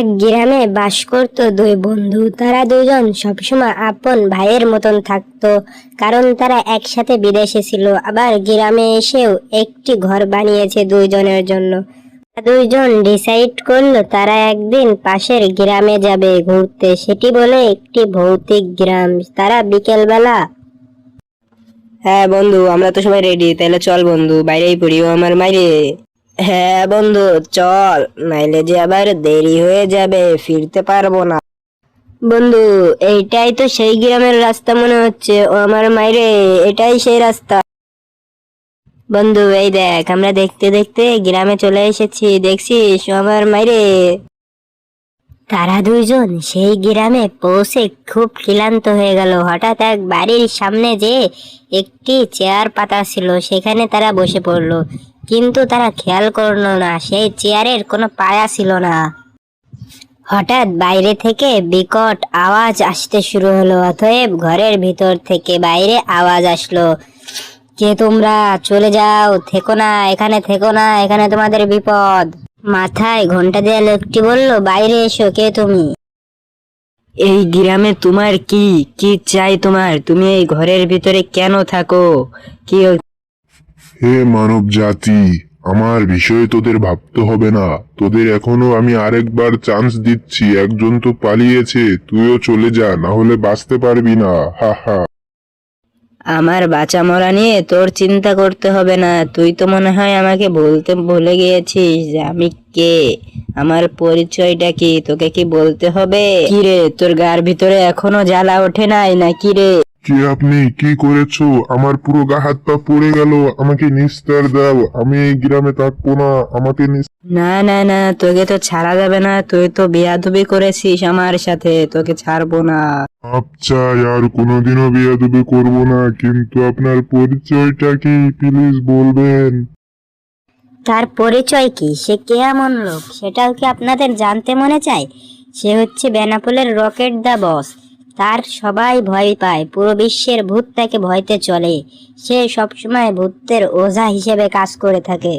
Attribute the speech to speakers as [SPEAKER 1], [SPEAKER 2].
[SPEAKER 1] এক গ্রামে বাস করত দুই বন্ধু। তারা দুজন সবসময় আপন ভাইয়ের মতন থাকতো, কারণ তারা একসাথে বিদেশে ছিল, আবার গ্রামে এসেও একটি ঘর বানিয়েছে দুইজনের জন্য। দুইজন ডিসাইড করলো তারা একদিন পাশের গ্রামে যাবে ঘুরতে, সেটি বলে একটি ভৌতিক গ্রাম। তারা বিকেলবেলা,
[SPEAKER 2] হ্যাঁ বন্ধু, আমরা তো সবাই রেডি, তাহলে চল বন্ধু, বাইরেই পড়ি, ও আমার মাইরে। হ্যাঁ বন্ধু চল, নাইলে যে আবার দেরি হয়ে যাবে, ফিরতে পারবো না। বন্ধু এইটাই তো সেই গ্রামের রাস্তা মনে হচ্ছে, ও আমার মাইরে, এটাই সেই রাস্তা। বন্ধু এই দেখ, আমরা দেখতে দেখতে গ্রামে চলে এসেছি, দেখছিস ও আমার মাইরে।
[SPEAKER 1] তারা দুইজন সেই গ্রামে পৌঁছে খুব ক্লান্ত হয়ে গেল। হঠাৎ এক বাড়ির সামনে যে একটি চেয়ার পাতা ছিল, সেখানে তারা বসে পড়লো, কিন্তু তারা খেয়াল করলো না সেই চেয়ারের কোনো পায়া ছিল না। হঠাৎ বাইরে থেকে বিকট আওয়াজ আসতে শুরু হলো, অতএব ঘরের ভিতর থেকে বাইরে আওয়াজ আসলো, কে তোমরা? চলে যাও, থেকো না এখানে, থেকো না এখানে, তোমাদের বিপদ। মাথায় ঘোমটা দেয়া লোকটি বলল, বাইরে এসো, কে তুমি?
[SPEAKER 2] এই গ্রামে তোমার কি কি চাই তোমার? তুমি এই ঘরের ভিতরে কেন থাকো? কি
[SPEAKER 3] হে মানব জাতি, আমার বিষয়ে তোদের ভাবতে হবে না। তোদের এখনো আমি আরেকবার চান্স দিচ্ছি। একজন তো পালিয়েছে, তুইও চলে যা, না হলে বাঁচতে পারবি না। হা হা।
[SPEAKER 2] আমার বাঁচা মরা নিয়ে তোর চিন্তা করতে হবে না। তুই তো মনে হয় আমাকে বলতে ভুলে গিয়েছিস যে আমি কে, আমার পরিচয়টা কি তোকে কি বলতে হবে? কি রে, তোর গার ভিতরে এখনো জ্বালা ওঠে নাই না কি রে?
[SPEAKER 3] কে আপনি? কি করেছো? আমার পুরো গা হাত পা পড়ে গেল। আমাকে নিস্তার দাও, আমি এই গ্রামে থাকবো না। আমাকে
[SPEAKER 2] না না না, তোকে তো ছাড়া যাবে না, তুই তো বেয়াদবি করেছিস আমার সাথে, তোকে ছাড়বো না।
[SPEAKER 3] মাপ চাই, আর কোনোদিনও বেয়াদবি করবো না। কিন্তু আপনার পরিচয়টা কি প্লিজ বলবেন?
[SPEAKER 1] তার পরিচয় কি? সে কে এমন লোক, সেটাও কি আপনাদের জানতে মনে চায়? সে হচ্ছে বেনাপোলের রকেট দা বস। তার সবাই ভয় পায়, পুরো বিশ্বের ভূত তাকে ভয়তে চলে। সে সবসময় ভূতের ওঝা হিসেবে কাজ করে থাকে।